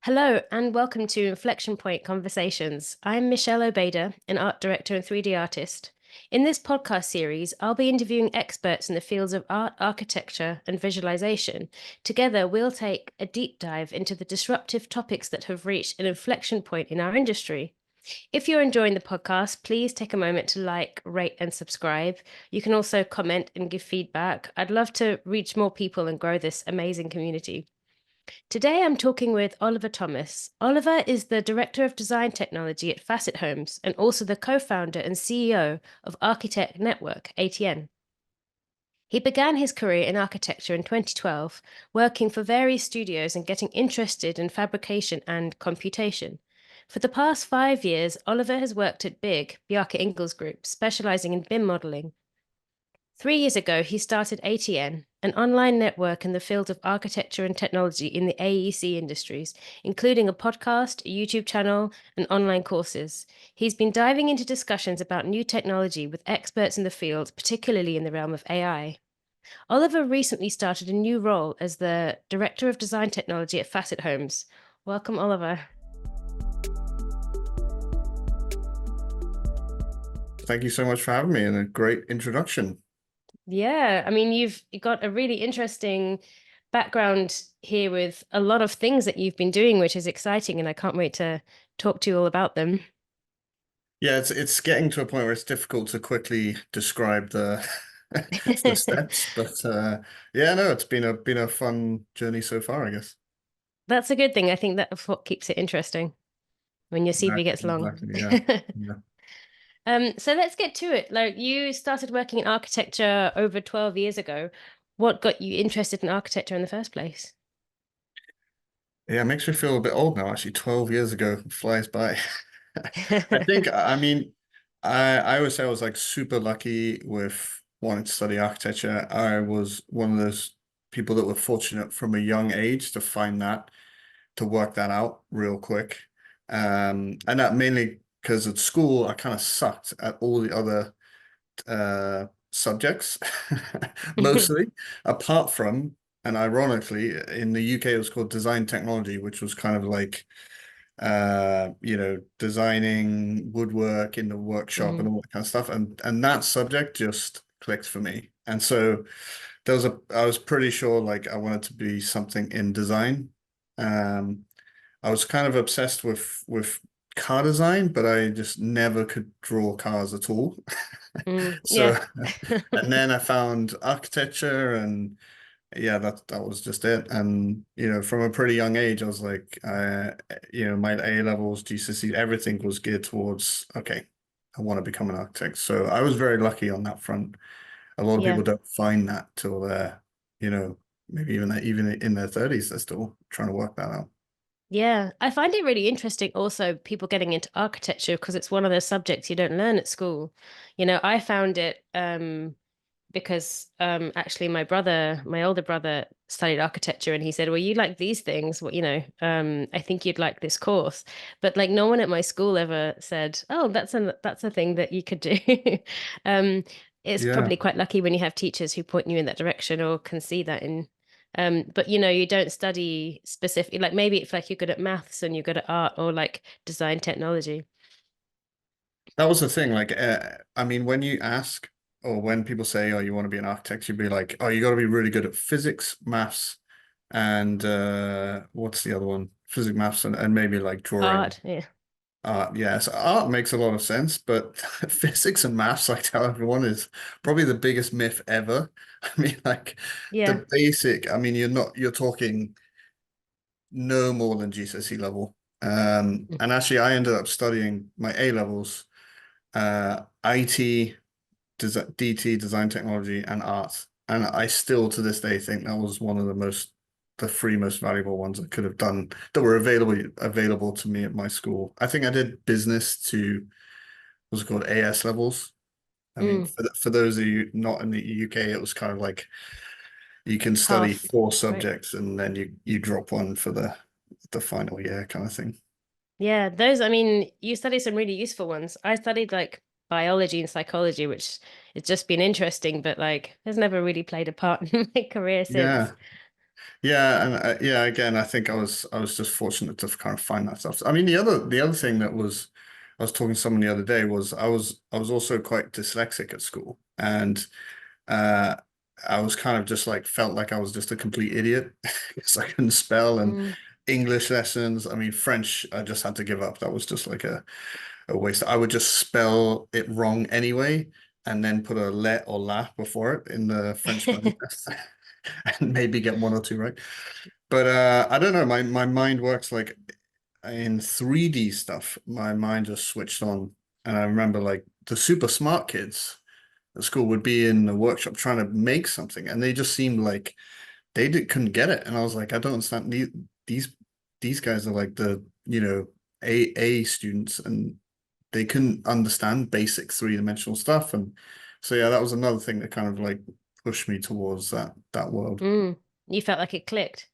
Hello and welcome to Inflection Point Conversations. I'm Michelle Obeda, an art director and 3D artist. In this podcast series, I'll be interviewing experts in the fields of art, architecture, and visualization. Together, we'll take a deep dive into the disruptive topics that have reached an inflection point in our industry. If you're enjoying the podcast, please take a moment to like, rate, and subscribe. You can also comment and give feedback. I'd love to reach more people and grow this amazing community. Today, I'm talking with Oliver Thomas. Oliver is the Director of Design Technology at FACIT Homes and also the co-founder and CEO of Archi-Tech Network, ATN. He began his career in architecture in 2012, working for various studios and getting interested in fabrication and computation. For the past 5 years, Oliver has worked at Bjarke Ingles Group, specializing in BIM modeling. 3 years ago, he started ATN, an online network in the field of architecture and technology in the AEC industries, including a podcast, a YouTube channel, and online courses. He's been diving into discussions about new technology with experts in the field, particularly in the realm of AI. Oliver recently started a new role as the Director of Design Technology at FACIT Homes. Welcome, Oliver. Thank you so much for having me and a great introduction. Yeah, I mean, you've got a really interesting background here with a lot of things that you've been doing, which is exciting, and I can't wait to talk to you all about them. Yeah, it's getting to a point where it's difficult to quickly describe the the steps, but yeah, no, it's been a fun journey so far, I guess. That's a good thing. I think that's what keeps it interesting when your CV Exactly, gets long. exactly, yeah. Yeah. So let's get to it. Like, you started working in architecture over 12 years ago. What got you interested in architecture in the first place? Yeah, it makes me feel a bit old now, actually. 12 years ago flies by. I think, I mean, I always say I was like super lucky with wanting to study architecture. I was one of those people that were fortunate from a young age to find that, to work that out real quick. And that mainly because at school I kind of sucked at all the other subjects, mostly, apart from, and ironically, in the UK it was called design technology, which was kind of like designing woodwork in the workshop and Mhm. all that kind of stuff. And that subject just clicked for me. And so I was pretty sure like I wanted to be something in design. Um, I was kind of obsessed with car design, but I just never could draw cars at all. Yeah. So, and then I found architecture, and yeah, that was just it. And from a pretty young age, I was like, my A levels, GCSE, everything was geared towards, okay, I want to become an architect. So I was very lucky on that front. A lot of Yeah. people don't find that till they're, you know, maybe even in their 30s, they're still trying to work that out. Yeah, I find it really interesting also people getting into architecture because it's one of those subjects you don't learn at school. I found it because actually my older brother studied architecture and he said, "Well, you like these things, I think you'd like this course." But like no one at my school ever said, "Oh, that's a thing that you could do." Um it's Yeah. probably quite lucky when you have teachers who point you in that direction or can see that in but you don't study specific, like maybe it's like you're good at maths and you're good at art or like design technology. That was the thing. Like, I mean, when you ask or when people say, "Oh, you want to be an architect," you'd be like, "Oh, you got to be really good at physics, maths, and what's the other one? Physics, maths, and maybe like drawing." Art, yeah. Yes, art makes a lot of sense, but physics and maths, I tell everyone, is probably the biggest myth ever. I mean, like Yeah. the basic. I mean, you're talking no more than GCSE level. And actually, I ended up studying my A levels, IT, DT, design technology, and art. And I still to this day think that was one of the three most valuable ones I could have done that were available to me at my school. I think I did business to what's it called AS levels. I mean, Mm. for those of you not in the UK, it was kind of like you can study Half, four right? subjects and then you drop one for the final year kind of thing. Yeah, those, I mean, you studied some really useful ones. I studied like biology and psychology, which has just been interesting, but like has never really played a part in my career since. Yeah. Yeah, and yeah, again, I think I was just fortunate to kind of find that stuff. I mean, the other thing that was I was talking to someone the other day was I was also quite dyslexic at school, and uh I was kind of just like felt like I was just a complete idiot because I couldn't spell and Mm. English lessons. I mean, French, I just had to give up. That was just like a waste. I would just spell it wrong anyway, and then put a let or la before it in the French spelling test, and maybe get one or two right. But I don't know. My mind works like in 3D stuff. My mind just switched on, and I remember like the super smart kids at school would be in the workshop trying to make something, and they just seemed like couldn't get it. And I was like, I don't understand. These these guys are like the A students, and they couldn't understand basic three-dimensional stuff. And so yeah, that was another thing that kind of like pushed me towards that world. Mm. You felt like it clicked.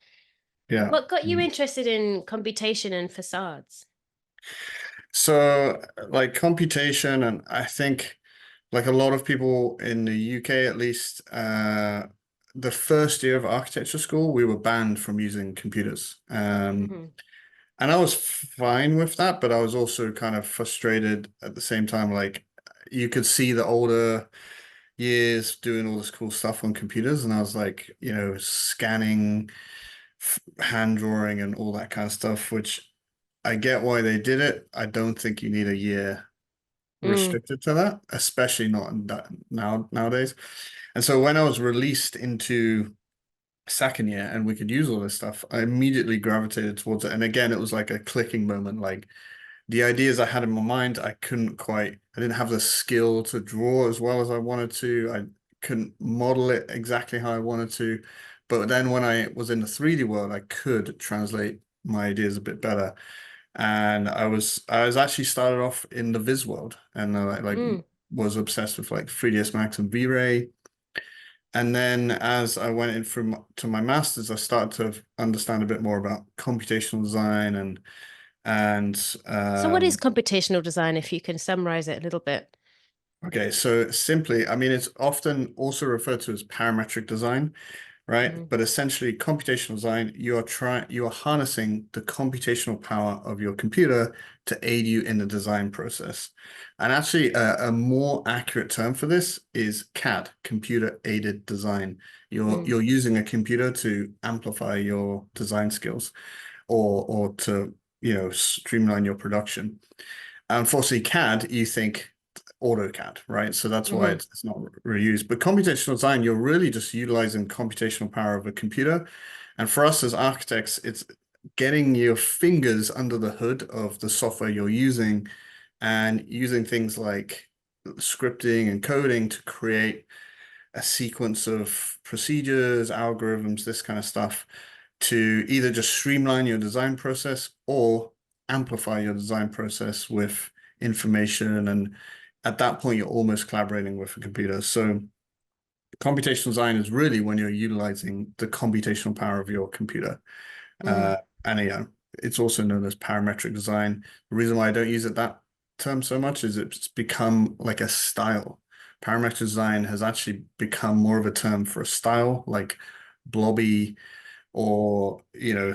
Yeah. What got you interested in computation and facades? So like computation, and I think like a lot of people in the UK at least, the first year of architecture school, we were banned from using computers. Hmm. And I was fine with that, but I was also kind of frustrated at the same time. Like you could see the older years doing all this cool stuff on computers, and I was like, scanning, hand drawing, and all that kind of stuff, which I get why they did it. I don't think you need a year Mm. restricted to that, especially not in that nowadays. And so when I was released into second year and we could use all this stuff, I immediately gravitated towards it. And again, it was like a clicking moment. Like the ideas I had in my mind, I didn't have the skill to draw as well as I wanted to. I couldn't model it exactly how I wanted to. But then when I was in the 3D world, I could translate my ideas a bit better. And I was actually started off in the Viz world, and like Mm. was obsessed with like 3ds Max and V-Ray. And then as I went in to my master's, I started to understand a bit more about computational design and So what is computational design, if you can summarize it a little bit? okay, so simply, I mean, it's often also referred to as parametric design, right? Hmm. But essentially, computational design, you are harnessing the computational power of your computer to aid you in the design process. And actually, a more accurate term for this is CAD, computer aided design. Mm. You're using a computer to amplify your design skills or to, streamline your production. Unfortunately, CAD, you think AutoCAD, right? So that's why Hmm. it's not reused. But computational design, you're really just utilizing computational power of a computer. And for us as architects, it's getting your fingers under the hood of the software you're using and using things like scripting and coding to create a sequence of procedures, algorithms, this kind of stuff to either just streamline your design process or amplify your design process with information. And at that point, you're almost collaborating with a computer. So computational design is really when you're utilizing the computational power of your computer. Mm. Uh, and yeah, it's also known as parametric design. The reason why I don't use it that term so much is it's become like a style. Parametric design has actually become more of a term for a style, like blobby or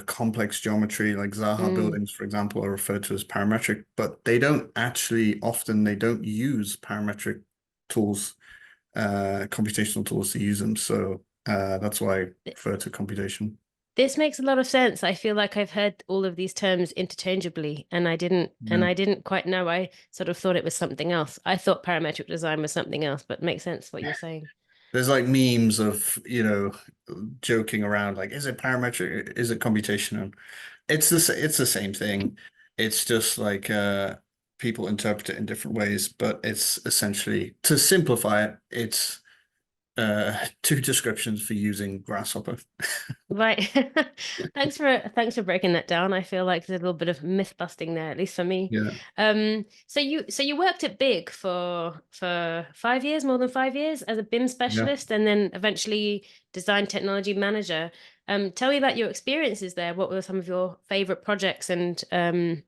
complex geometry, like Zaha Mm. buildings, for example, are referred to as parametric, but they don't use parametric tools, computational tools to use them. So that's why I refer to computation. This makes a lot of sense. I feel like I've heard all of these terms interchangeably, and Yeah. I didn't quite know. I sort of thought it was something else. I thought parametric design was something else, but makes sense what you're saying. There's like memes of, joking around, like, is it parametric? Is it computational? It's the same thing. It's just like people interpret it in different ways, but it's essentially, to simplify it, it's two descriptions for using Grasshopper. Right. Thanks for breaking that down. I feel like there's a little bit of myth busting there, at least for me. Yeah, So you worked at Big for 5 years, more than 5 years, as a BIM yeah. specialist, and then eventually design technology manager. Tell me about your experiences there. What were some of your favorite projects, and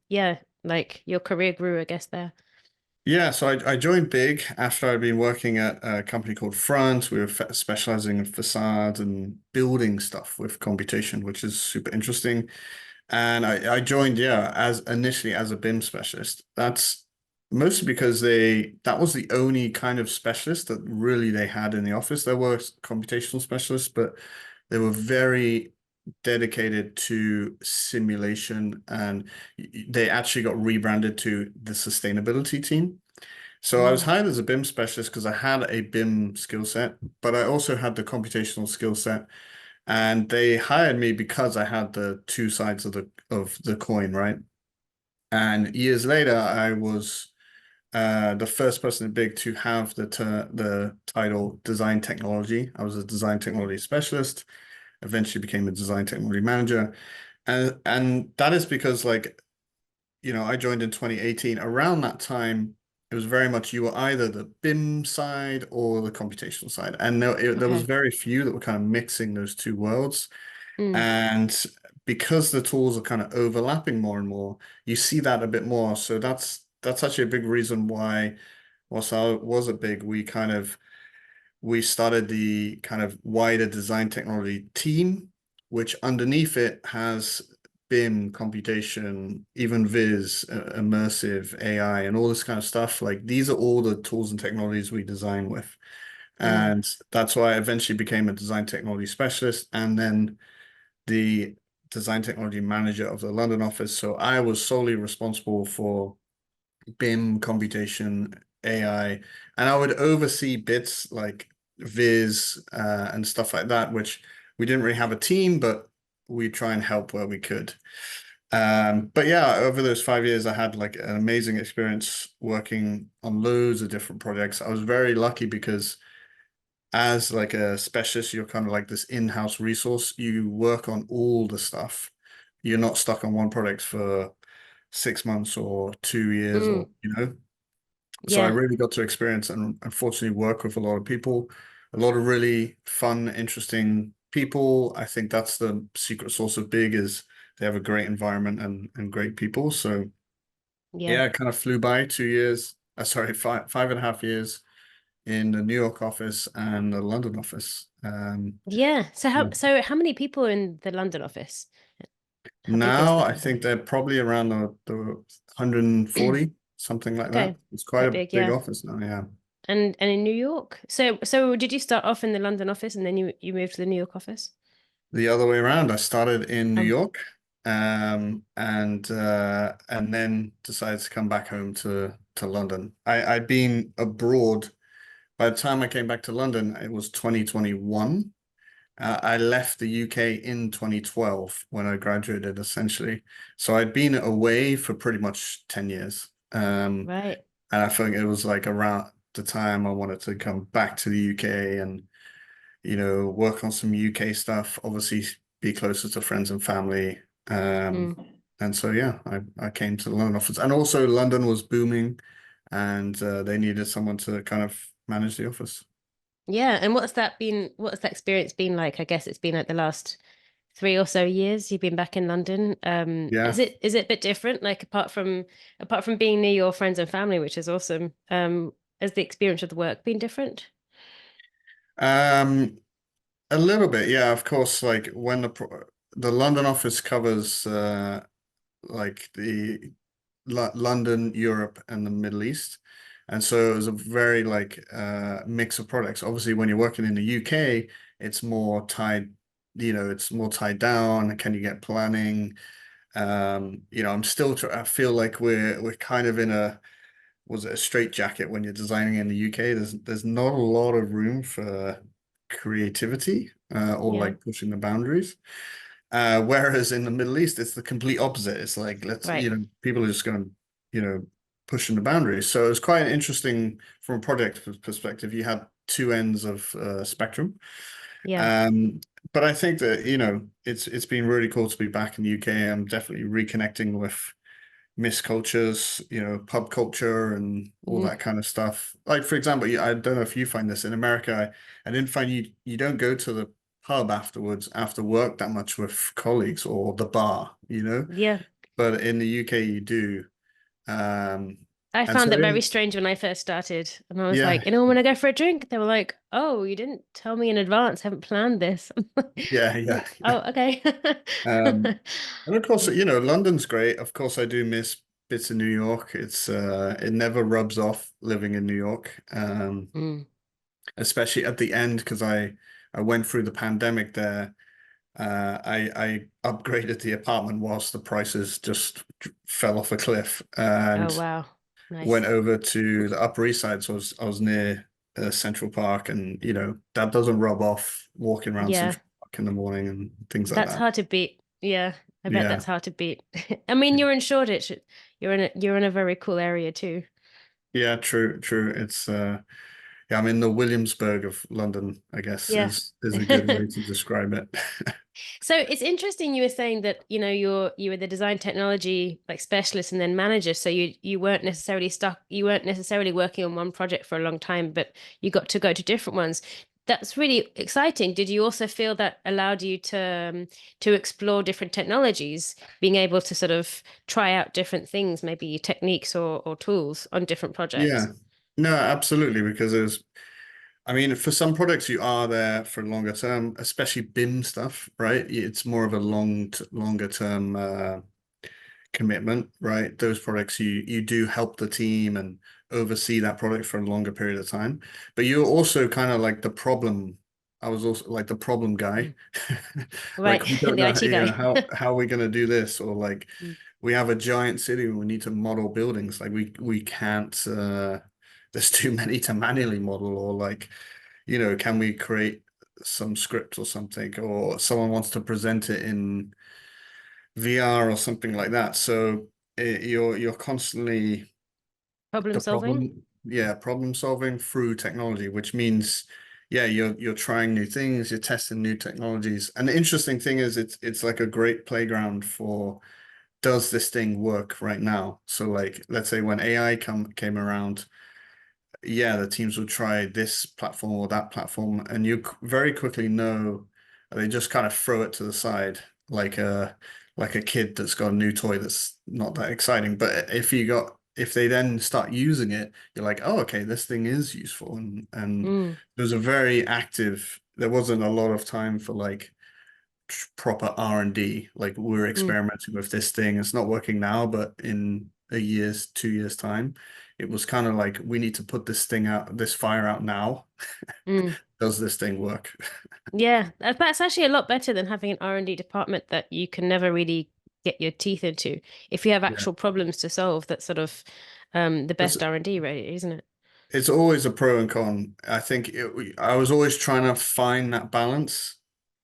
yeah, like your career grew, I guess, there. Yeah, so I joined Big after I'd been working at a company called Front. We were specializing in facades and building stuff with computation, which is super interesting. And I joined, yeah, as initially as a BIM specialist. That's mostly because that was the only kind of specialist that really they had in the office. There were computational specialists, but they were very dedicated to simulation, and they actually got rebranded to the sustainability team. So I was Mm. hired as a BIM specialist because I had a BIM skill set, but I also had the computational skill set. And they hired me because I had the two sides of the coin, right? And years later, I was the first person in Big to have the title design technology. I was a design technology specialist, eventually became a design technology manager. And that is because like I joined in 2018. Around that time, it was very much you were either the BIM side or the computational side. And there was Okay. very few that were kind of mixing those two worlds. Mm. And because the tools are kind of overlapping more and more, you see that a bit more. So that's actually a big reason why, whilst I was a big, we started the kind of wider design technology team, which underneath it has BIM, computation, even Viz, immersive AI, and all this kind of stuff. Like these are all the tools and technologies we design with. Yeah. And that's why I eventually became a design technology specialist and then the design technology manager of the London office. So I was solely responsible for BIM, computation, AI, and I would oversee bits like Viz and stuff like that, which we didn't really have a team, but we try and help where we could. But yeah, over those 5 years, I had like an amazing experience working on loads of different projects. I was very lucky because as like a specialist, you're kind of like this in-house resource. You work on all the stuff. You're not stuck on one project for 6 months or 2 years or Mm. so I Yeah. really got to experience and unfortunately work with a lot of people, a lot of really fun, interesting people. I think that's the secret sauce of Big is they have a great environment and great people. So Yeah. yeah, it kind of flew by 2 years. Sorry, 5.5 years in the New York office and the London office. Yeah. So Yeah. how many people are in the London office? How big is Now that I one? think they're probably around the 140, something like that. Okay. It's quite Quite a big, big yeah. office now, yeah. And in New York? So did you start off in the London office and then you moved to the New York office? The other way around. I started in New Um, York, and then decided to come back home to London. I'd been abroad. By the time I came back to London, it was 2021. I left the UK in 2012 when I graduated, essentially. So I'd been away for pretty much 10 years. right. And I think it was like around the time I wanted to come back to the UK and work on some UK stuff, obviously be closer to friends and family. Um, Mm. and so, yeah, I came to the London office. And also, London was booming and they needed someone to kind of manage the office. Yeah. And what's that experience been like? I guess it's been like the last 3 or so years you've been back in London. Yeah. Is it a bit different? Like apart from being near your friends and family, which is awesome, has the experience of the work been different? Um, a little bit, yeah, of course, like when the London office covers like the London, Europe, and the Middle East. And so it was a very like mix of products. Obviously, when you're working in the UK, it's more tied, it's more tied down. Can you get planning? I feel like we're kind of in was it a straight jacket when you're designing in the UK? There's not a lot of room for creativity or Yeah. like pushing the boundaries. Whereas in the Middle East, it's the complete opposite. It's like Right. people are just going, pushing the boundaries. So it's quite interesting from a project perspective. You had two ends of spectrum. Yeah. Um, but I think that, it's been really cool to be back in the UK. I'm definitely reconnecting with Miss cultures, pub culture and all Mm. that kind of stuff. Like, for example, I don't know if you find this in America. I didn't find you don't go to the pub afterwards after work that much with colleagues or the bar. Yeah. But in the UK you do. Um, I And found so, that very strange when I first started. And I was yeah, like, anyone want to go for a drink? They were like, oh, you didn't tell me in advance. Haven't planned this. yeah, yeah. Oh, okay. And of course, London's great. Of course, I do miss bits of New York. It never rubs off living in New York. Mm. Especially at the end because I went through the pandemic there. I upgraded the apartment whilst the prices just fell off a cliff Oh, and wow. went Nice. over to the Upper East Side. So I was near Central Park, and that doesn't rub off walking around Yeah, Central Park in the morning and things like that's that. hard to beat. Yeah, I bet Yeah, that's hard to beat. I mean, you're in Shoreditch. You're in a very cool area too. yeah, true, true. Yeah, I'm in the Williamsburg of London, I guess Yeah. is a good way to describe it. So it's interesting you were saying that, you were the design technology like specialist and then manager. So you weren't necessarily stuck, you weren't necessarily working on one project for a long time, but you got to go to different ones. That's really exciting. Did you also feel that allowed you to explore different technologies, being able to sort of try out different things, maybe techniques or tools on different Yeah, projects? no, absolutely, because I mean, for some products you are there for longer term, especially BIM stuff, right? It's more of a longer term commitment, right? Those products you do help the team and oversee that product for a longer period of time. But you're also kind of like the problem. I was also like the problem guy. Mm. Right, Like we don't the know, IT guy. how are we going to do this, or like Mm, we have a giant city and we need to model buildings. Like we can't. There's too many to manually model, or like can we create some script or something, or someone wants to present it in VR or something like that. So you're constantly problem the solving. problem solving through technology, which means yeah, you're trying new things, you're testing new technologies. And the interesting thing is it's like a great playground for does this thing work right now? So like let's say when AI came around, yeah, the teams will try this platform or that platform, and you very quickly know they just kind of throw it to the side like a kid that's got a new toy that's not that exciting. But if they then start using it, you're like, oh, okay, this thing is useful, and Mm, there's a very active. There wasn't a lot of time for like proper R&D. Like we're mm, experimenting with this thing. It's not working now, but in a year's, 2 years time, it was kind of like we need to put this thing out, this fire out now. mm. Does this thing work? Yeah, that's actually a lot better than having an R&D department that you can never really get your teeth into. If you have Yeah. actual problems to solve, that's sort of the It's best R&D, right, isn't it? it's always a pro and con. I think I was always trying to find that balance.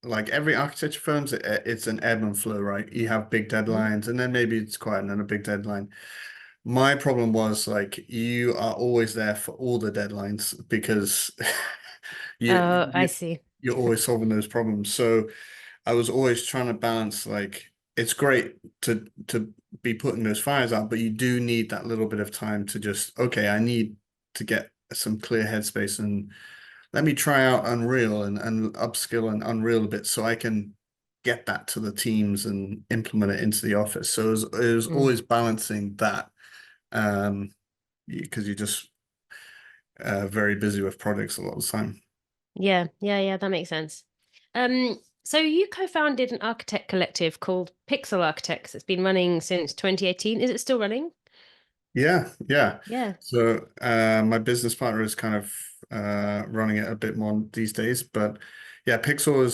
Like every architecture firm's it's an ebb and flow, right? You have big Mhm. deadlines and then maybe it's quiet and then a big deadline. My problem was like you are always there for all the deadlines because Oh, I you see. you're always solving those problems. So I was always trying to balance like it's great to be putting those fires out, but you do need that little bit of time to just okay, I need to get some clear headspace and let me try out Unreal and upskill and Unreal a bit so I can get that to the teams and implement it into the office. So it was Mm. always balancing that because you're just very busy with projects a lot of the time. Yeah, yeah, yeah, that makes sense. So you co-founded an architect collective called Pixel Architects. It's been running since 2018. Is it still running? Yeah, yeah. Yeah. So my business partner is kind of running it a bit more these days, but yeah, Pixel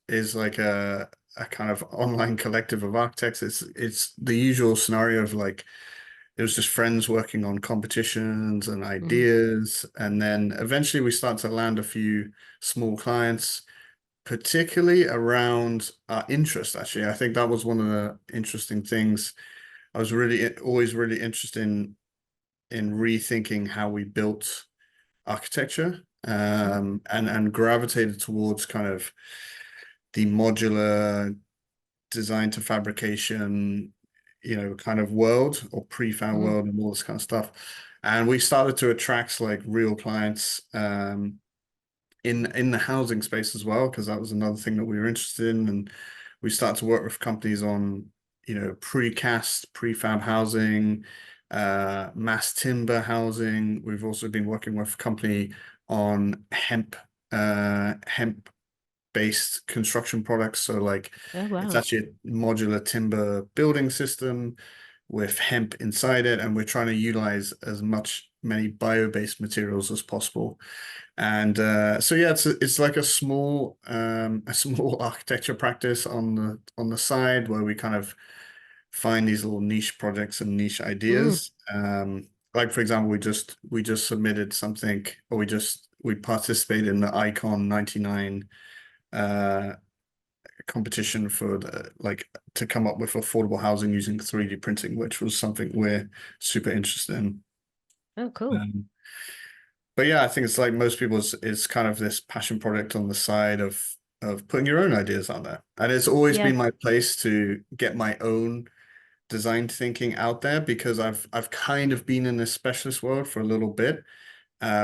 is like a kind of online collective of architects. It's the usual scenario of like it was just friends working on competitions and Mm, ideas, and then eventually we start to land a few small clients, particularly around our interest. Actually, I think that was one of the interesting things. I was really always really interested in rethinking how we built architecture mm, and gravitated towards kind of the modular design to fabrication, kind of world or prefab mm, world and all this kind of stuff. And we started to attract like real clients in the housing space as well, because that was another thing that we were interested in. And we started to work with companies on, precast, prefab housing, mass timber housing. We've also been working with a company on hemp based construction products. So like Oh, it's wow. actually a modular timber building system with hemp inside it, and we're trying to utilize as many bio-based materials as possible. And so yeah, it's like a small architecture practice on the side where we kind of find these little niche projects and niche Mm. ideas. Like for example, we just submitted something, or we participated in the Icon 99 uh competition for to come up with affordable housing using 3D printing, which was something we're super interested in. Oh, cool. Um, but yeah, I think it's like most people, it's kind of this passion project on the side of putting your own ideas out there. And it's always Yeah. been my place to get my own design thinking out there because I've kind of been in this specialist world for a little bit,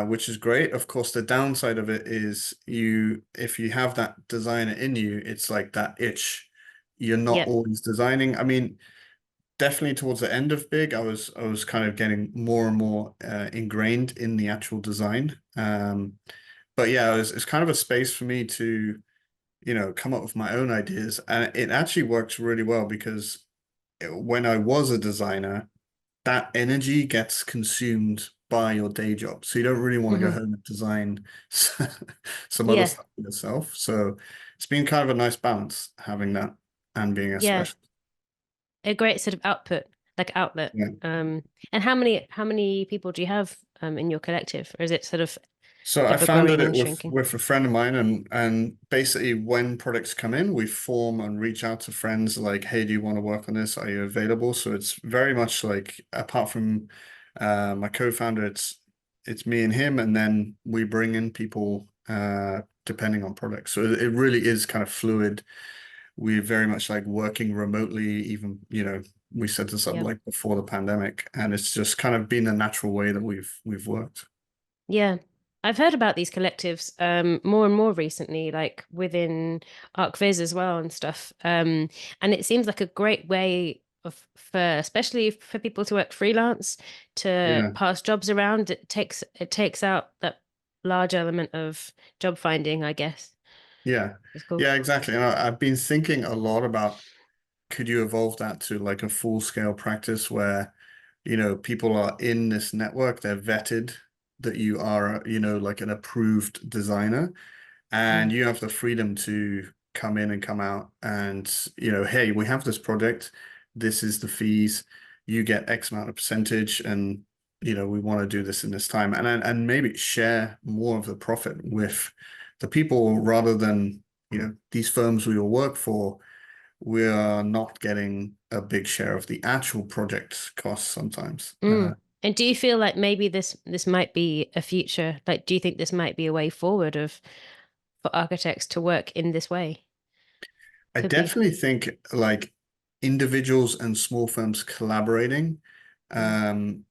which is great. Of course, the downside of it is if you have that designer in you, it's like that itch. You're not Yeah. always designing. I mean, definitely towards the end of Big, I was kind of getting more and more ingrained in the actual design. But yeah, it's kind of a space for me to, come up with my own ideas, and it actually works really well because when I was a designer, that energy gets consumed by your day job. So you don't really want to go Hmm. home and design some other Yeah. stuff for yourself. So it's been kind of a nice balance having that and being a Yeah. specialist. A great sort of output, like outlet. Yeah. And how many people do you have in your collective, or is it sort of So I ever founded growing it and with shrinking? with a friend of mine, and basically when products come in, we form and reach out to friends like, hey, do you want to work on this? Are you available? So it's very much like, apart from my co-founder, it's me and him, and then we bring in people depending on products. So it really is kind of fluid. We're very much like working remotely, even, we set this up Yeah. like before the pandemic, and it's just kind of been a natural way that we've worked. Yeah. I've heard about these collectives more and more recently, like within ArcViz as well and stuff. And it seems like a great way especially for people to work freelance, to Yeah. pass jobs around. It takes out that large element of job finding, I guess. Yeah. It's cool. Yeah, exactly. And I've been thinking a lot about, could you evolve that to like a full scale practice where, people are in this network, they're vetted that you are, like an approved designer, and Mm. you have the freedom to come in and come out and, hey, we have this project, this is the fees, you get X amount of percentage, and we want to do this in this time, and maybe share more of the profit with the people rather than, these firms we all work for, we are not getting a big share of the actual project costs sometimes. Mm. And do you feel like maybe this might be a future? Like, do you think this might be a way forward of for architects to work in this way? I Could be. definitely think like individuals and small firms collaborating Mm. um,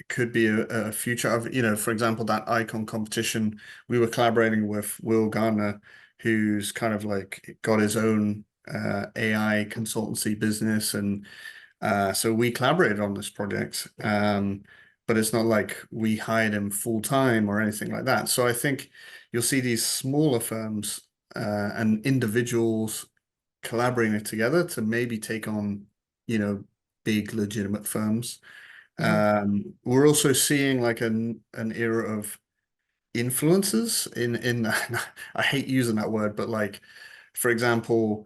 could be a future of, for example, that icon competition. We were collaborating with Will Gardner, who's kind of like got his own AI consultancy business, and so we collaborated on this project. But it's not like we hired him full time or anything like that. So I think you'll see these smaller firms and individuals collaborating together to maybe take on, big legitimate firms. Hmm. We're also seeing like an era of influencers in I hate using that word, but like, for example,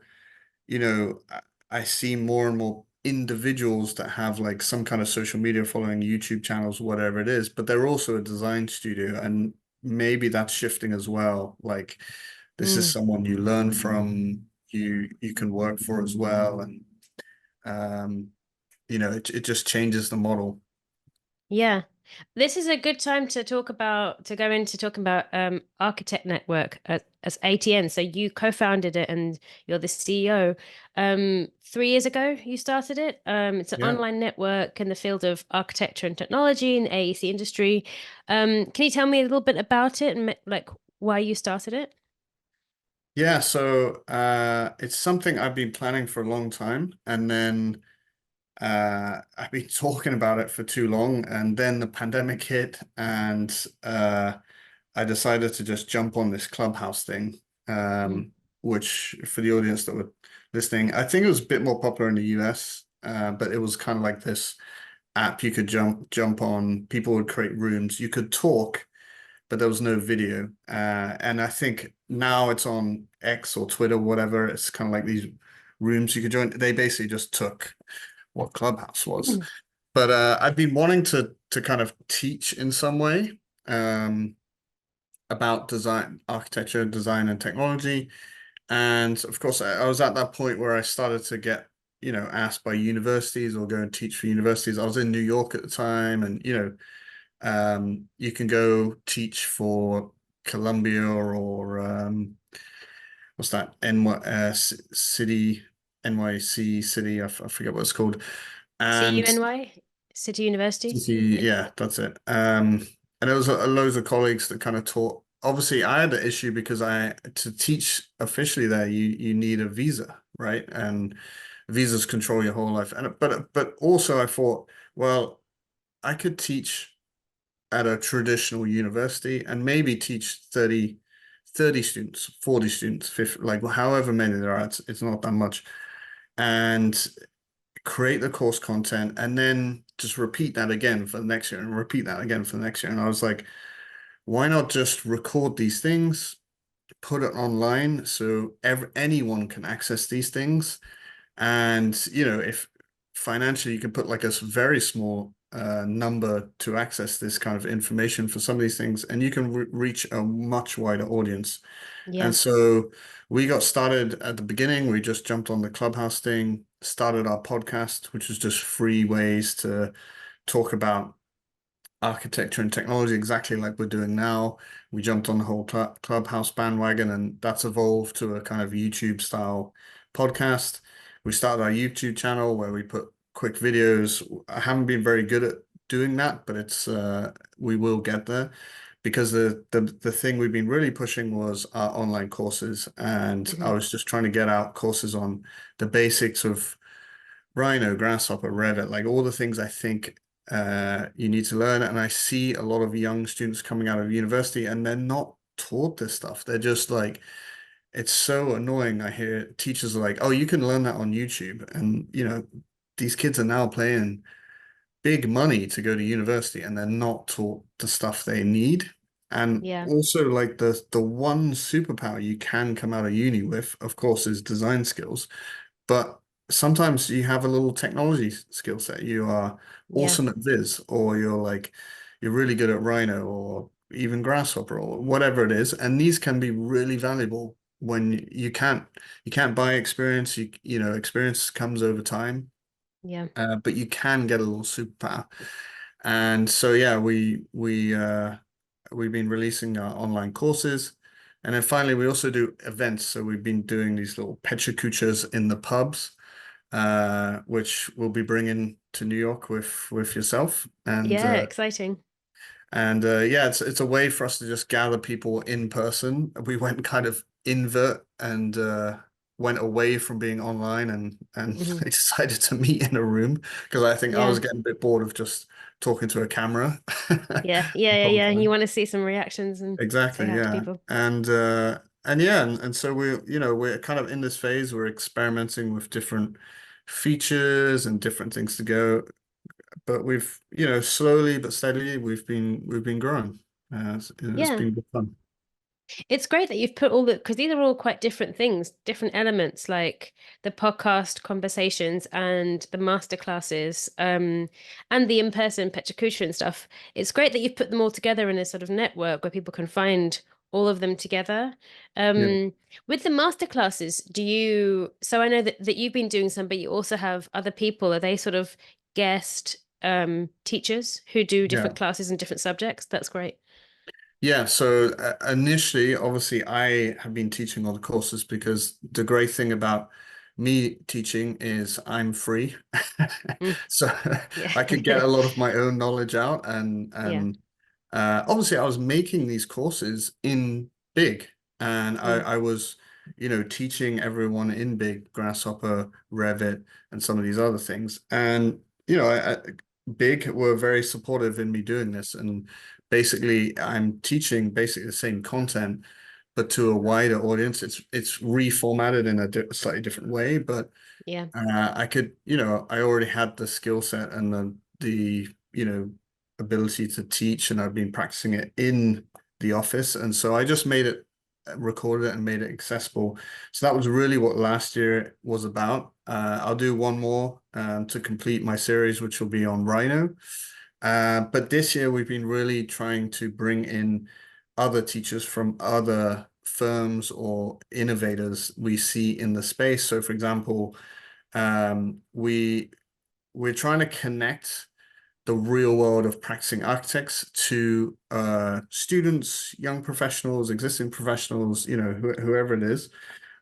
I see more and more individuals that have like some kind of social media following, YouTube channels, whatever it is, but they're also a design studio, and maybe that's shifting as well. Like, this is Mm. someone you learn from, you can work for as well, and um, it just changes the model. Yeah. This is a good time to go into talking about Architect Network as ATN. So you co-founded it and you're the CEO. 3 years ago, you started it. It's an Yeah. online network in the field of architecture and technology in the AEC industry. Can you tell me a little bit about it and like why you started it? Yeah, so it's something I've been planning for a long time, and then I've been talking about it for too long, and then the pandemic hit, and I decided to just jump on this Clubhouse thing, Mhm. which for the audience that were listening, I think it was a bit more popular in the US, but it was kind of like this app you could jump on. People would create rooms. You could talk, but there was no video. And I think now it's on X or Twitter, whatever. It's kind of like these rooms you could join. They basically just took what Clubhouse was. Mhm. But I've been wanting to kind of teach in some way about design, architecture, design, and technology. And of course, I was at that point where I started to get, asked by universities or go and teach for universities. I was in New York at the time, and you can go teach for Columbia or what's that? City, NYC City. I forget what it's called. And CUNY, City University. City, Yeah. yeah, that's it. And there was loads of colleagues that kind of taught. Obviously, I had the issue because I to teach officially there, you need a visa, right? And visas control your whole life. And but also I thought, well, I could teach at a traditional university and maybe teach 30 students, 40 students, 50, like however many there are, it's not that much. And create the course content and then just repeat that again for the next year and repeat that again for the next year. And I was like, why not just record these things, put it online so anyone can access these things? And, if financially you can put like a very small number to access this kind of information for some of these things, and you can reach a much wider audience. And Yeah. so we got started at the beginning. We just jumped on the Clubhouse thing, started our podcast, which was just free ways to talk about architecture and technology, exactly like we're doing now. We jumped on the whole Clubhouse bandwagon, and that's evolved to a kind of YouTube style podcast. We started our YouTube channel where we put quick videos. I haven't been very good at doing that, but it's we will get there because the thing we've been really pushing was our online courses, and I Mhm. was just trying to get out courses on the basics of Rhino, Grasshopper, Revit, like all the things I think you need to learn. And I see a lot of young students coming out of university and they're not taught this stuff. They're just like, it's so annoying. I hear teachers are like, oh, you can learn that on YouTube. And, these kids are now paying big money to go to university and they're not taught the stuff they need. And Yeah. also, like the one superpower you can come out of uni with, of course, is design skills. But sometimes you have a little technology skill set. You are Yeah. awesome at Viz, or you're really good at Rhino, or even Grasshopper, or whatever it is. And these can be really valuable when you can't buy experience. Experience comes over time, Yeah. but you can get a little superpower. And so yeah, we've been releasing our online courses. And then finally, we also do events. So we've been doing these little pecha kuchas in the pubs, which we'll be bringing to New York with yourself. And Yeah. Exciting. yeah, it's a way for us to just gather people in person. We went kind of invert and went away from being online and Mhm. decided to meet in a room because I think I was Yeah. getting a bit bored of just talking to a camera Yeah. the Yeah. Yeah. whole Yeah. You time. want to see some reactions and say Exactly, hi to yeah. people. And yeah, and so we're kind of in this phase, we're experimenting with different features and different things to go, but we've, slowly but steadily we've been growing. It's Yeah. been good fun. It's great that you've put all the, because these are all quite different things, different elements, like the podcast conversations and the masterclasses, and the in-person Pechakucha and stuff. It's great that you've put them all together in a sort of network where people can find all of them together. Yeah. Um, with the masterclasses, so I know that you've been doing some, but you also have other people. Are they sort of guest teachers who do Yeah. different classes and different subjects? That's great. Yeah, so initially, obviously, I have been teaching all the courses because the great thing about me teaching is I'm free. Mm, So yeah. I could get a lot of my own knowledge out and Yeah. obviously I was making these courses in big and I, Mm. I was teaching everyone in Big, Grasshopper, Revit, and some of these other things. And, Big were very supportive in me doing this. And basically, I'm teaching basically the same content, but to a wider audience. It's reformatted in a slightly different way, but Yeah. I could, I already had the skill set and the ability to teach, and I've been practicing it in the office. And so I just recorded it and made it accessible. So that was really what last year was about. I'll do one more to complete my series, which will be on Rhino. But this year we've been really trying to bring in other teachers from other firms or innovators we see in the space. So for example, we're trying to connect the real world of practicing architects to students, young professionals, existing professionals, whoever it is.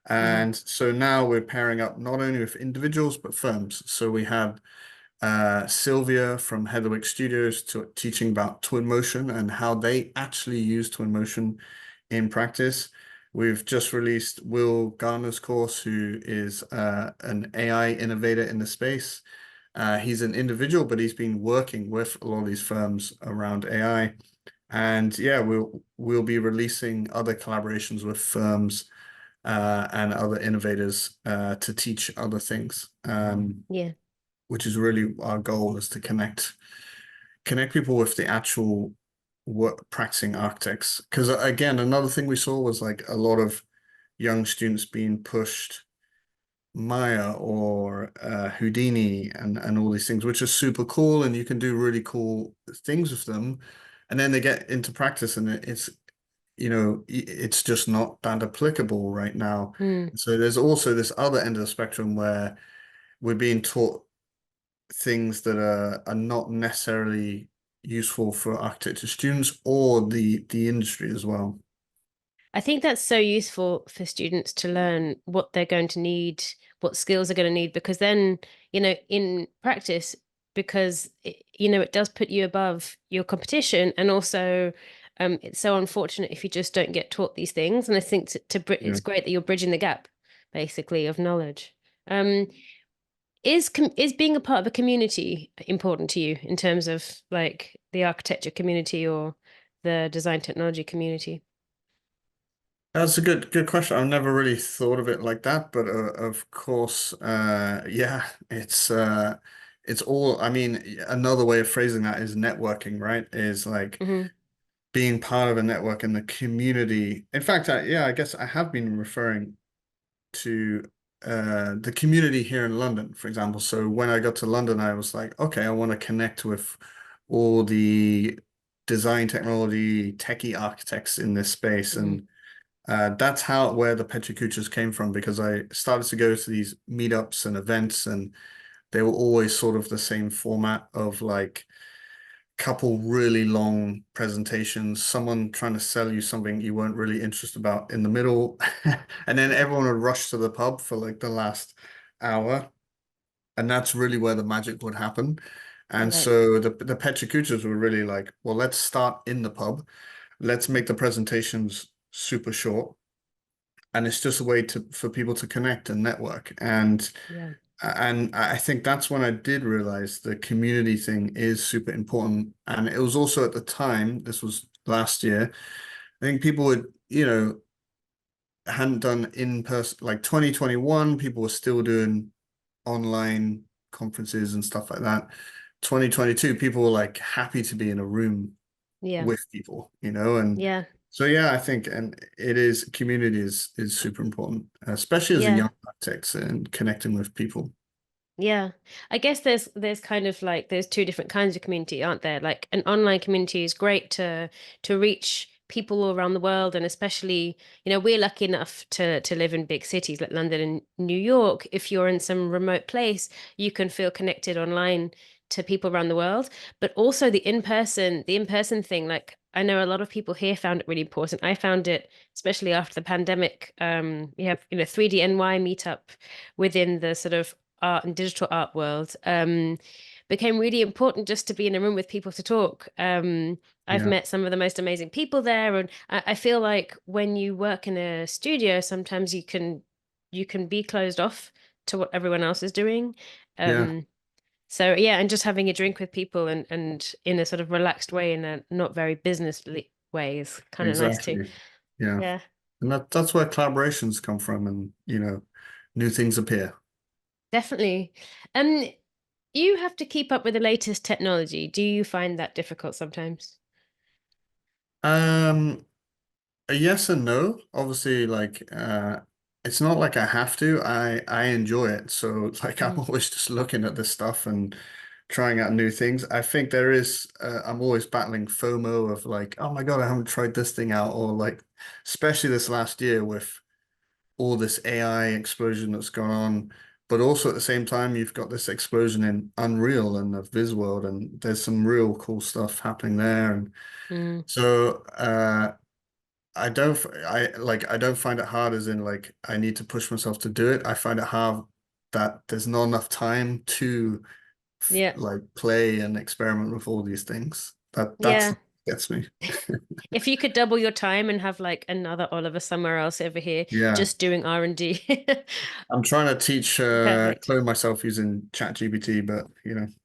Hmm. And so now we're pairing up not only with individuals but firms. So we had Sylvia from Heatherwick Studios teaching about Twinmotion and how they actually use Twinmotion in practice. We've just released Will Garner's course, who is an AI innovator in the space. He's an individual, but he's been working with a lot of these firms around AI. And yeah, we'll be releasing other collaborations with firms and other innovators to teach other things. Yeah. Which is really our goal, is to connect people with the actual work practicing architects. Because again, another thing we saw was like a lot of young students being pushed Maya or Houdini and all these things, which are super cool, and you can do really cool things with them. And then they get into practice, and it's just not that applicable right now. Mm. So there's also this other end of the spectrum where we're being taught things that are not necessarily useful for architecture students or the industry as well. I think that's so useful for students to learn what they're going to need, what skills they're going to need, because then, in practice, because it does put you above your competition, and also it's so unfortunate if you just don't get taught these things. And I think Yeah. it's great that you're bridging the gap, basically, of knowledge. Um, is being a part of a community important to you in terms of like the architecture community or the design technology community? That's a good question. I've never really thought of it like that, but of course, yeah, it's all. I mean, another way of phrasing that is networking, right? Is like Hmm. being part of a network in the community. In fact, yeah, I guess I have been referring to the community here in London, for example. So when I got to London, I was like, okay, I want to connect with all the design technology, techie architects in this space. Hmm. And that's where the Petra Kuchas came from, because I started to go to these meetups and events, and they were always sort of the same format of like couple really long presentations, someone trying to sell you something you weren't really interested about in the middle, and then Yeah. everyone would rush to the pub for like the last hour. And that's really where the magic would happen. And Right. so the Pechakuchas were really like, well, let's start in the pub. Let's make the presentations super short. And it's just a way for people to connect and network. Yeah. And I think that's when I did realize the community thing is super important. And it was also at the time, this was last year, I think people would, hadn't done in person, like 2021, people were still doing online conferences and stuff like that. 2022, people were like happy to be in a room Yeah. with people, and Yeah. so yeah, I think, and it is, community is super important, especially as a Yeah. young architect, and connecting with people. Yeah. I guess there's kind of like there's two different kinds of community, aren't there? Like an online community is great to reach people all around the world, and especially, we're lucky enough to live in big cities like London and New York. If you're in some remote place, you can feel connected online to people around the world. But also the in person thing, like I know a lot of people here found it really important. I found it, especially after the pandemic. We have, 3D NY meetup within the sort of art and digital art world, became really important just to be in a room with people to talk. I've Yeah. met some of the most amazing people there, and I feel like when you work in a studio, sometimes you can be closed off to what everyone else is doing. Yeah. Um, so yeah, and just having a drink with people and in a sort of relaxed way, in a not very business way, is kind of nice too. Exactly. Yeah. Yeah, And that's where collaborations come from, and new things appear. definitely. Um, you have to keep up with the latest technology. Do you find that difficult sometimes? Um, a yes and no. Obviously, it's not like I have to. I enjoy it. So like I'm Mm, always just looking at this stuff and trying out new things. I think there is I'm always battling FOMO of like, oh my God, I haven't tried this thing out, or like especially this last year with all this AI explosion that's gone on. But also at the same time, you've got this explosion in Unreal and the Viz world, and there's some real cool stuff happening there. And mm, so I don't find it hard as in like I need to push myself to do it. I find it hard that there's not enough time to yeah, like play and experiment with all these things. That's yeah. gets me. If you could double your time and have like another Oliver somewhere else over here, Yeah. just doing R&D. I'm trying to teach Perfect. clone myself using ChatGPT, but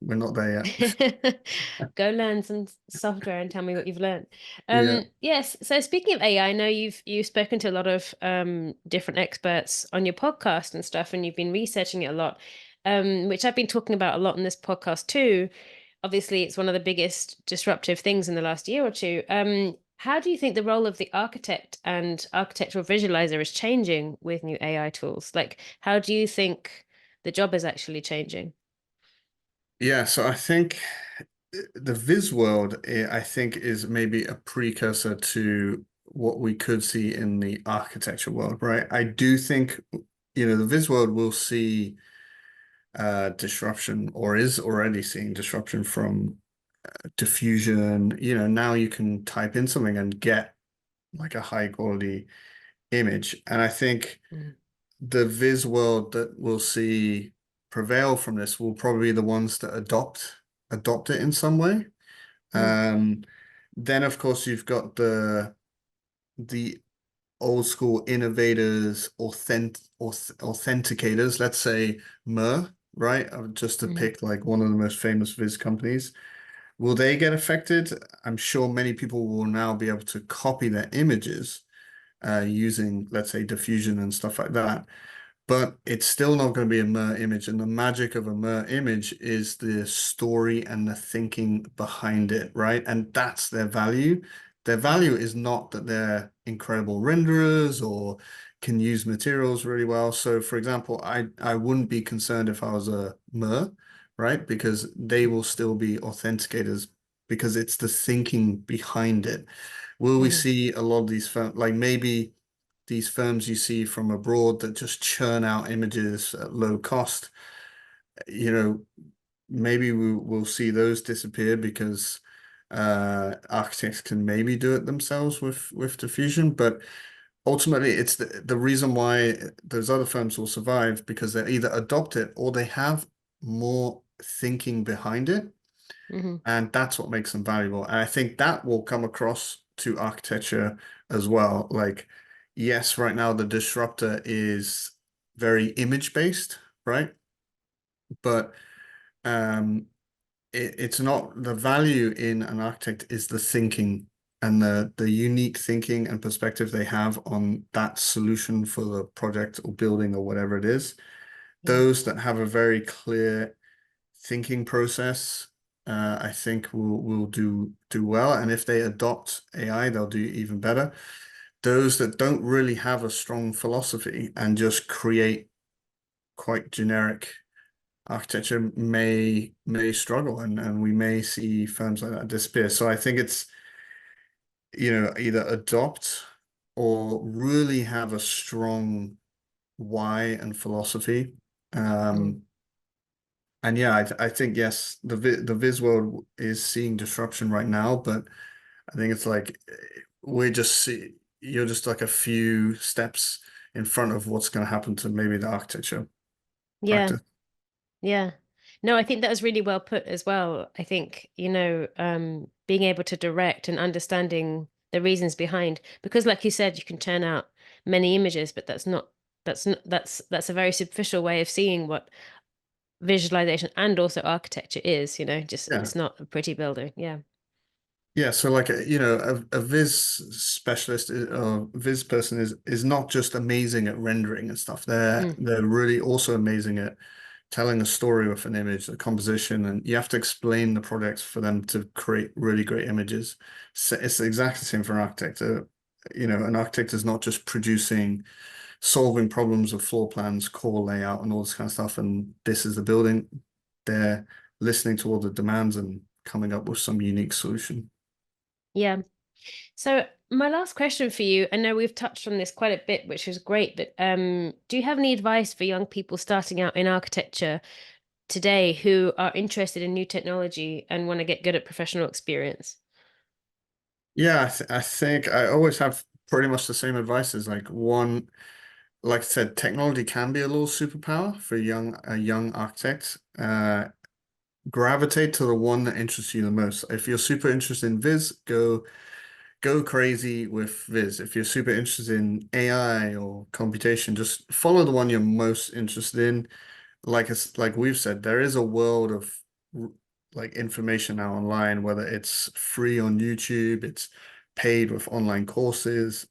we're not there yet. Go learn some software and tell me what you've learned. Yeah. Yes. So speaking of AI, I know you've spoken to a lot of different experts on your podcast and stuff, and you've been researching it a lot, which I've been talking about a lot in this podcast too. Obviously, it's one of the biggest disruptive things in the last year or two. How do you think the role of the architect and architectural visualizer is changing with new AI tools? Like, how do you think the job is actually changing? Yeah, so I think the Viz world, I think, is maybe a precursor to what we could see in the architecture world, right? I do think, the Viz world will see disruption or is already seeing disruption from diffusion. Now you can type in something and get like a high quality image. And I think Mm, the Viz world that we'll see prevail from this will probably be the ones that adopt it in some way. mm, Um, then of course you've got the old school innovators, authenticators, let's say Mer, right? Just to mm, pick like one of the most famous Viz companies. Will they get affected? I'm sure many people will now be able to copy their images using, let's say, diffusion and stuff like that, but it's still not going to be a mirror image. And the magic of a mirror image is the story and the thinking behind it, right? And that's their value. Their value is not that they're incredible renderers or can use materials really well. So, for example, I wouldn't be concerned if I was a Mer, right? Because they will still be authenticators because it's the thinking behind it. Will we mm, see a lot of these firms, like maybe these firms you see from abroad that just churn out images at low cost, you know, maybe we'll see those disappear because architects can maybe do it themselves with diffusion. But ultimately, it's the reason why those other firms will survive because they either adopt it or they have more thinking behind it. mhm, And that's what makes them valuable. And I think that will come across to architecture as well. Like, yes, right now the disruptor is very image based, right? But um, it's not the value in an architect is the thinking and the unique thinking and perspective they have on that solution for the project or building or whatever it is. yeah, Those that have a very clear thinking process, I think will do well. And if they adopt AI, they'll do even better. Those that don't really have a strong philosophy and just create quite generic architecture may struggle, and we may see firms like that disappear. So I think it's either adopt or really have a strong why and philosophy. mm, Um, And yeah, I think yes, the Viz world is seeing disruption right now, but I think it's like we're just see you're just like a few steps in front of what's going to happen to maybe the architecture yeah, practice. yeah. No, I think that was really well put as well. I think, being able to direct and understanding the reasons behind, because like you said, you can turn out many images, but that's a very superficial way of seeing what visualization and also architecture is, just Yeah. it's not a pretty building. Yeah. Yeah, so like a Viz specialist or Viz person is not just amazing at rendering and stuff. They're Mm, they're really also amazing at telling a story with an image, a composition, and you have to explain the projects for them to create really great images. So it's exactly the same for an architect. An architect is not just solving problems of floor plans, core layout, and all this kind of stuff, and this is the building. They're listening to all the demands and coming up with some unique solution. yeah. So my last question for you, I know we've touched on this quite a bit, which is great, but do you have any advice for young people starting out in architecture today who are interested in new technology and want to get good at professional experience? Yeah, I think I always have pretty much the same advice as like I said, technology can be a little superpower for a young architect. Gravitate to the one that interests you the most. If you're super interested in Viz, go crazy with Viz. If you're super interested in AI or computation, just follow the one you're most interested in. Like we've said, there is a world of like information now online, whether it's free on YouTube, it's paid with online courses.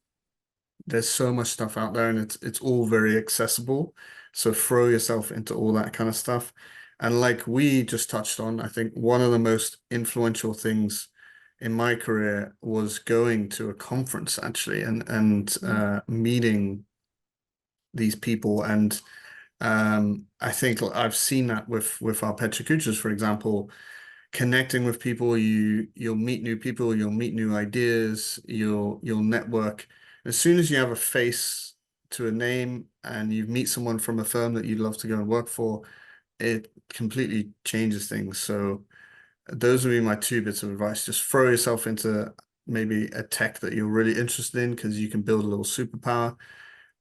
There's so much stuff out there, and it's all very accessible. So throw yourself into all that kind of stuff. And like we just touched on, I think one of the most influential things in my career was going to a conference actually and Mhm. meeting these people. And I think I've seen that with our Petra, for example, connecting with people, you'll meet new people, you'll meet new ideas, you'll network. As soon as you have a face to a name and you meet someone from a firm that you'd love to go and work for, it completely changes things. So those would be my two bits of advice. Just throw yourself into maybe a tech that you're really interested in because you can build a little superpower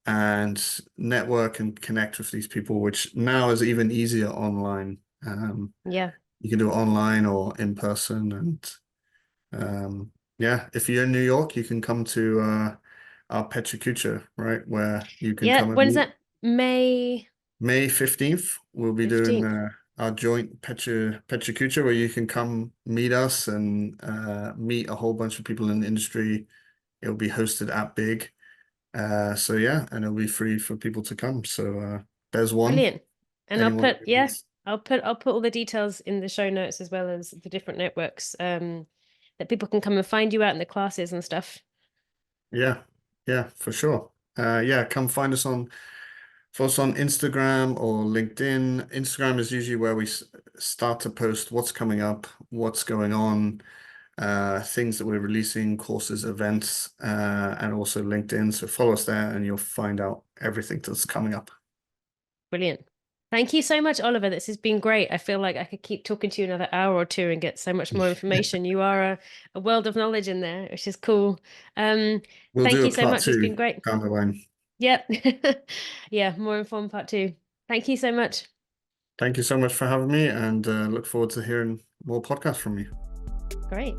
and network and connect with these people, which now is even easier online. Yeah. You can do it online or in person. And yeah, if you're in New York, you can come to our Petra, right, where you can Yeah. come and When's meet. that? May May 15th, we'll be doing 15th. our joint Petra, where you can come meet us and meet a whole bunch of people in the industry. It'll be hosted at Big. So yeah, and it'll be free for people to come. So there's one. Brilliant. And Anyone who wants. I'll put all the details in the show notes as well as the different networks that people can come and find you out in the classes and stuff. Yeah, yeah, for sure. Yeah, come find us on Instagram or LinkedIn. Instagram is usually where we start to post what's coming up, what's going on, things that we're releasing, courses, events, and also LinkedIn. So follow us there and you'll find out everything that's coming up. Brilliant. Thank you so much, Oliver. This has been great. I feel like I could keep talking to you another hour or two and get so much more information. You are a world of knowledge in there, which is cool. Um, We'll Thank do a you so part much. It's been two great. down the line. Yep. Yeah, more informed part two. Thank you so much. Thank you so much for having me and look forward to hearing more podcasts from you. Great.